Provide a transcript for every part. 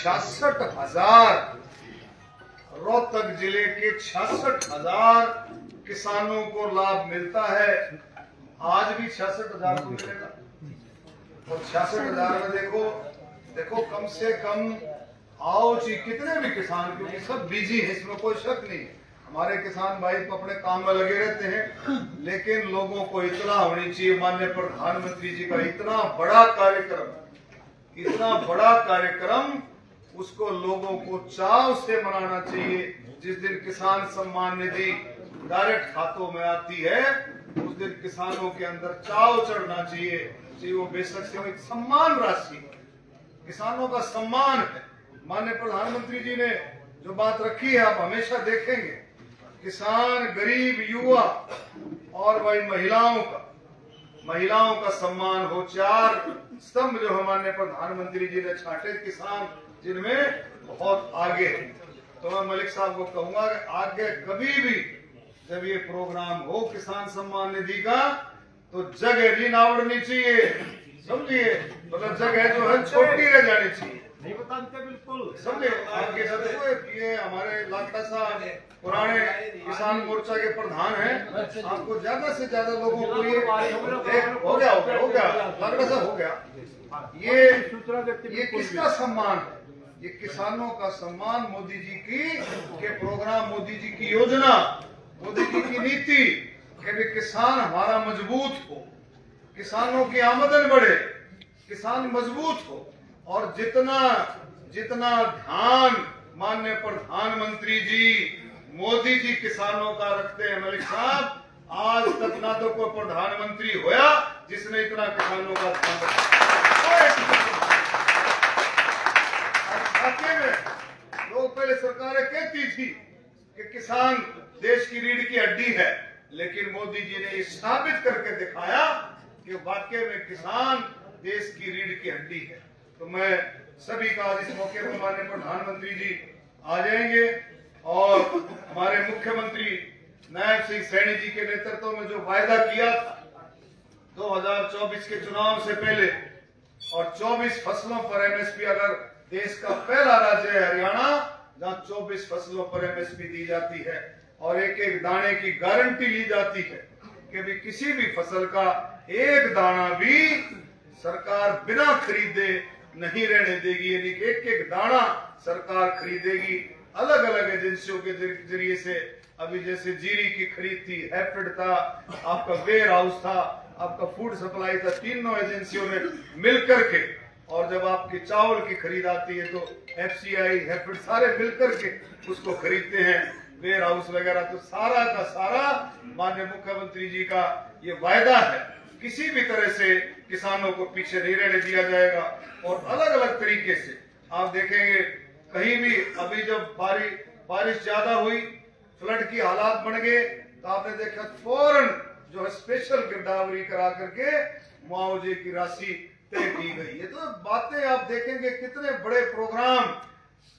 66,000 रोहतक जिले के 66,000 किसानों को लाभ मिलता है। आज भी 66,000 को मिलेगा। और 66,000 में देखो कम से कम आओ जी कितने भी किसान, क्योंकि सब बिजी है, इसमें कोई शक नहीं। हमारे किसान भाई तो अपने काम में लगे रहते हैं, लेकिन लोगों को इतना होनी चाहिए, माननीय प्रधानमंत्री जी का इतना बड़ा कार्यक्रम, उसको लोगों को चाव से मनाना चाहिए। जिस दिन किसान सम्मान निधि डायरेक्ट खातों में आती है, उस दिन किसानों के अंदर चाव चढ़ना चाहिए। वो बेशक से एक सम्मान राशि, किसानों का सम्मान है। माननीय प्रधानमंत्री जी ने जो बात रखी है, आप हमेशा देखेंगे, किसान, गरीब, युवा और भाई महिलाओं का सम्मान हो। 4 स्तंभ जो हमारे प्रधानमंत्री जी ने छांटे, किसान जिनमें बहुत आगे है। तो मैं मलिक साहब को कहूंगा कि आगे कभी भी जब ये प्रोग्राम हो किसान सम्मान निधि का, तो जगह भी ना उड़नी चाहिए, समझिए। मतलब जगह जो है छोटी रह जानी चाहिए, नहीं बताते बिल्कुल समझे। आपके ये हमारे लाखा साहब पुराने किसान मोर्चा के प्रधान हैं, आपको ज्यादा से ज्यादा लोगों को ये हो गया लाखा साहब हो गया। ये किसका सम्मान है? ये किसानों का सम्मान। मोदी जी के प्रोग्राम, मोदी जी की योजना, मोदी जी की नीति कि भी किसान हमारा मजबूत हो, किसानों की आमदन बढ़े, किसान मजबूत हो। और जितना ध्यान माननीय प्रधानमंत्री जी मोदी जी किसानों का रखते हैं, मलिक साहब, आज तक ना तो कोई प्रधानमंत्री होया जिसने इतना किसानों का ध्यान रखा। लोग पहले सरकारें कहती थी कि किसान देश की रीढ़ की हड्डी है, लेकिन मोदी जी ने ये साबित करके दिखाया कि वाकई में किसान देश की रीढ़ की हड्डी है। तो मैं सभी का आज इस मौके पर माननीय प्रधानमंत्री जी आ जाएंगे और हमारे मुख्यमंत्री नायब सिंह सैनी जी के नेतृत्व में जो वायदा किया था 2024 के चुनाव से पहले, और 24 फसलों पर एमएसपी, अगर देश का पहला राज्य है हरियाणा जहां 24 फसलों पर एमएसपी दी जाती है और एक दाने की गारंटी ली जाती है कि भी किसी भी फसल का एक दाना भी सरकार बिना खरीदे नहीं रहने देगी। यानी कि एक दाना सरकार खरीदेगी। अलग अलग एजेंसियों के जरिए से, अभी जैसे जीरी की खरीद थी, हैफेड था, आपका वेयर हाउस था, आपका फूड सप्लाई था, तीनों एजेंसियों ने मिलकर के। और जब आपकी चावल की खरीद आती है तो एफसीआई, हैफेड सारे मिलकर के उसको खरीदते हैं, वेयर हाउस वगैरह। तो सारा का सारा माननीय मुख्यमंत्री जी का ये वायदा है, किसी भी तरह से किसानों को पीछे नहीं रहने दिया जाएगा। और अलग अलग तरीके से आप देखेंगे, कहीं भी अभी जब बारिश ज्यादा हुई, फ्लड की हालात बन गए, तो आपने देखा फौरन जो है स्पेशल गिरदावरी करा करके मुआवजे की राशि तय की गई। ये तो बातें आप देखेंगे, कितने बड़े प्रोग्राम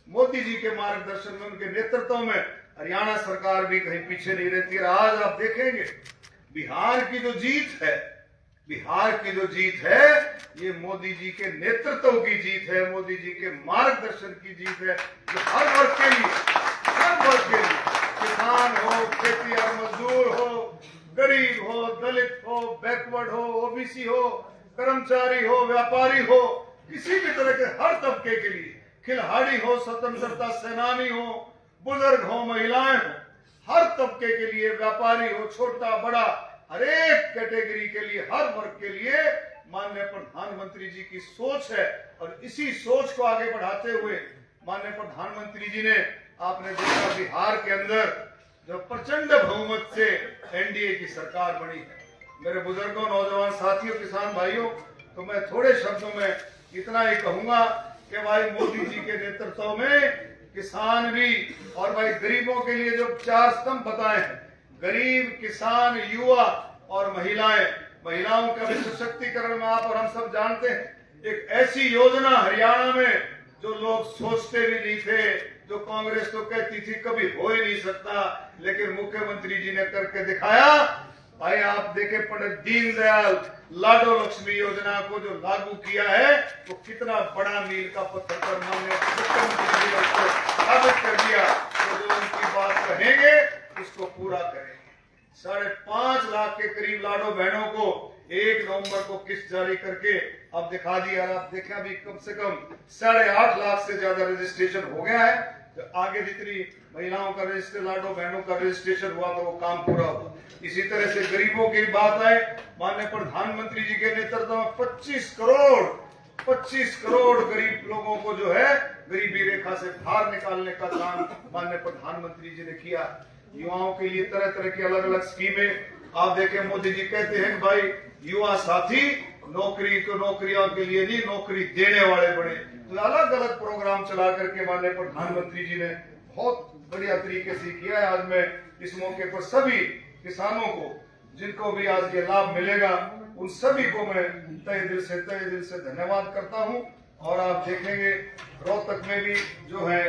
मोदी जी के मार्गदर्शन में, उनके नेतृत्व में हरियाणा सरकार भी कहीं पीछे नहीं रहती। आज आप देखेंगे बिहार की जो जीत है, ये मोदी जी के नेतृत्व की जीत है, मोदी जी के मार्गदर्शन की जीत है। जो हर वर्ग के लिए, किसान हो, खेती और मजदूर हो, गरीब हो, दलित हो, बैकवर्ड हो, ओबीसी हो, कर्मचारी हो, व्यापारी हो, किसी भी तरह के हर तबके के लिए, खिलाड़ी हो, स्वतंत्रता सेनानी हो, बुजुर्ग हो, महिलाएं हो, हर तबके के लिए, व्यापारी हो, छोटा बड़ा, हर एक कैटेगरी के लिए, हर वर्ग के लिए माननीय प्रधानमंत्री जी की सोच है। और इसी सोच को आगे बढ़ाते हुए माननीय प्रधानमंत्री जी ने, आपने देखा बिहार के अंदर जो प्रचंड बहुमत से एनडीए की सरकार बनी है। मेरे बुजुर्गों, नौजवान साथियों, किसान भाइयों, तो मैं थोड़े शब्दों में इतना ही कहूंगा कि भाई मोदी जी के नेतृत्व में किसान भी, और भाई गरीबों के लिए जो 4 स्तंभ बताए हैं, गरीब, किसान, युवा और महिलाओं का भी सशक्तिकरण में आप और हम सब जानते हैं। एक ऐसी योजना हरियाणा में जो लोग सोचते भी नहीं थे, जो कांग्रेस तो कहती थी कभी हो ही नहीं सकता, लेकिन मुख्यमंत्री जी ने करके दिखाया। भाई आप देखें, पंडित दीनदयाल लाडो लक्ष्मी योजना को जो लागू किया है, वो कितना बड़ा मील का पत्थर पर माननीय 5.5 लाख के करीब लाडो बहनों को 1 नवंबर को किस्त जारी करके अब दिखा दिया। आप देखें अभी कम से कम 8.5 लाख से ज्यादा रजिस्ट्रेशन हो गया है। तो आगे जितनी महिलाओं का रजिस्टर, लाडो बहनों का रजिस्ट्रेशन हुआ तो वो काम पूरा हो। इसी तरह से गरीबों की बात आए, माननीय प्रधानमंत्री जी के नेतृत्व में 25 करोड़ गरीब लोगों को जो है गरीबी रेखा से बाहर निकालने का काम माननीय प्रधानमंत्री जी ने किया। युवाओं के लिए तरह तरह की अलग अलग स्कीमें आप देखें, मोदी जी कहते हैं भाई युवा साथी नौकरी तो नौकरियों के लिए नहीं, नौकरी देने वाले बने। तो अलग अलग प्रोग्राम चला करके माननीय प्रधानमंत्री जी ने बहुत बढ़िया तरीके से किया है। आज मैं इस मौके पर सभी किसानों को, जिनको भी आज ये लाभ मिलेगा, उन सभी को मैं तहे दिल से धन्यवाद करता हूं। और आप देखेंगे रोहतक में भी जो है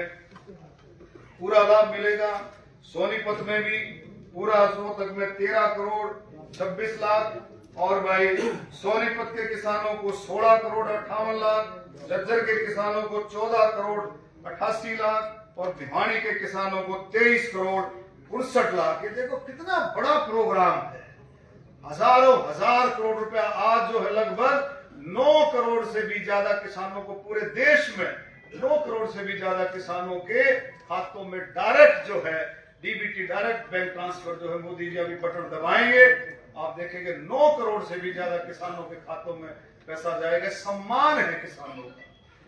पूरा लाभ मिलेगा, सोनीपत में भी पूरा, रोहतक में 13 करोड़ 26 लाख, और भाई सोनीपत के किसानों को 16 करोड़ 58 लाख, झज्जर के किसानों को 14 करोड़ 88 लाख और भिवानी के किसानों को 23 करोड़ 69 लाख। ये देखो कितना बड़ा प्रोग्राम है। हजारों हजार करोड़ रुपया आज जो है लगभग 9 करोड़ से भी ज्यादा किसानों को पूरे देश में 9 करोड़ से भी ज्यादा किसानों के खातों में डायरेक्ट जो है डीबीटी डायरेक्ट बैंक ट्रांसफर जो है मोदी जी अभी बटन दबाएंगे, आप देखेंगे 9 करोड़ से भी ज्यादा किसानों के खातों में पैसा जाएगा। सम्मान है किसानों का,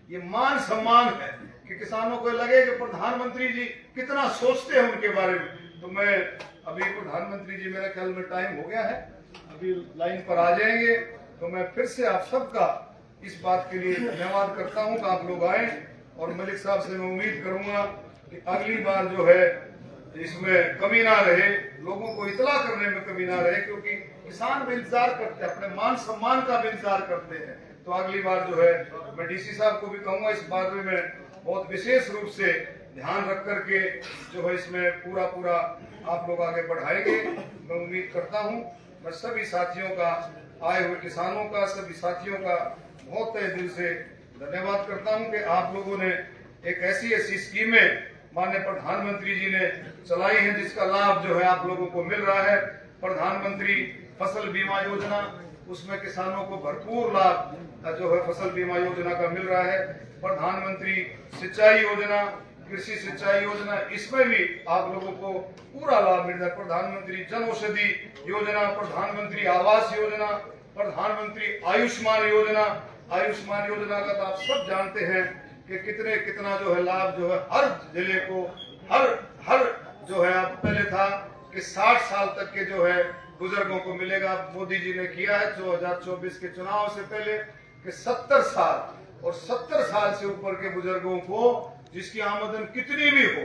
ये मान सम्मान है कि किसानों को लगे कि प्रधानमंत्री जी कितना सोचते हैं उनके बारे में। तो मैं अभी प्रधानमंत्री जी, मेरा ख्याल में टाइम हो गया है, अभी लाइन पर आ जाएंगे, तो मैं फिर से आप सबका इस बात के लिए धन्यवाद करता हूं कि आप लोग आए। और मलिक साहब से मैं उम्मीद करूंगा कि अगली बार जो है इसमें कमी ना रहे, लोगों को इतला करने में कमी ना रहे, क्योंकि किसान भी इंतजार करते हैं, अपने मान सम्मान का भी इंतजार करते हैं। तो अगली बार जो है मैं डीसी साहब को भी कहूंगा इस बारे में बहुत विशेष रूप से ध्यान रख करके जो है इसमें पूरा आप लोग आगे बढ़ाएंगे। मैं उम्मीद करता हूं। मैं सभी साथियों का, आए हुए किसानों का, सभी साथियों का बहुत तहे दिल से धन्यवाद करता हूं कि आप लोगों ने एक ऐसी स्कीमें माननीय प्रधानमंत्री जी ने चलाई है जिसका लाभ जो है आप लोगों को मिल रहा है। प्रधानमंत्री फसल बीमा योजना, उसमें किसानों को भरपूर लाभ जो है फसल बीमा योजना का मिल रहा है। प्रधानमंत्री सिंचाई योजना, कृषि सिंचाई योजना, इसमें भी आप लोगों को पूरा लाभ मिल रहा है। प्रधानमंत्री जन औषधि योजना, प्रधानमंत्री आवास योजना, प्रधानमंत्री आयुष्मान योजना। आयुष्मान योजना का तो आप सब जानते हैं कि कितना जो है लाभ जो है हर जिले को, हर जो है अब पहले था कि 60 साल तक के जो है बुजुर्गों को मिलेगा। मोदी जी ने किया है 2024 के चुनाव से पहले कि 70 साल और 70 साल से ऊपर के बुजुर्गों को जिसकी आमदन कितनी भी हो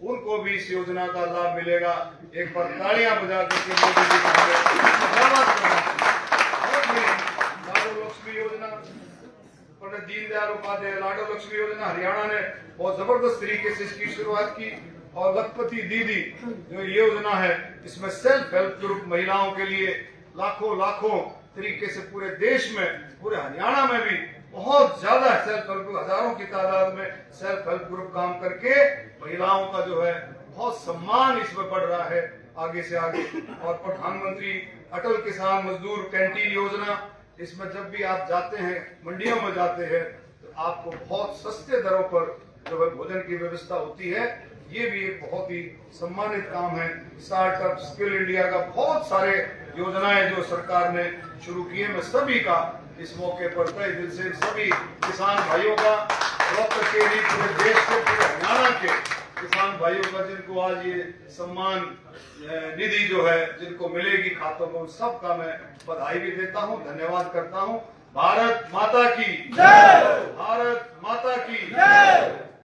उनको भी इस योजना का लाभ मिलेगा। एक बार तालियां बजा करके मोदी जी का धन्यवाद करना चाहिए। लाडो लक्ष्मी योजना, पंडित दीनदयाल उपाध्याय लाडो लक्ष्मी योजना, हरियाणा ने बहुत जबरदस्त तरीके से इसकी शुरुआत की। और लखपति दीदी जो योजना है, इसमें सेल्फ हेल्प ग्रुप महिलाओं के लिए लाखों तरीके से पूरे देश में, पूरे हरियाणा में भी बहुत ज्यादा सेल्फ हेल्प, हजारों की तादाद में सेल्फ हेल्प ग्रुप काम करके महिलाओं का जो है बहुत सम्मान इसमें बढ़ रहा है आगे से आगे। और प्रधानमंत्री अटल किसान मजदूर कैंटीन योजना, इसमें जब भी आप जाते हैं, मंडियों में जाते हैं, तो आपको बहुत सस्ते दरों पर जो है भोजन की व्यवस्था होती है। ये भी एक बहुत ही सम्मानित काम है। स्टार्टअप, स्किल इंडिया का बहुत सारे योजनाएं जो सरकार ने शुरू की है। मैं सभी का इस मौके पर तहे दिल से सभी किसान भाइयों का, रोहतक के लिए पूरे देश के, पूरे हरियाणा के किसान भाइयों का, जिनको आज ये सम्मान निधि जो है जिनको मिलेगी खातों में, उन सबका मैं बधाई भी देता हूँ, धन्यवाद करता हूँ। भारत माता की जय, भारत माता की जय।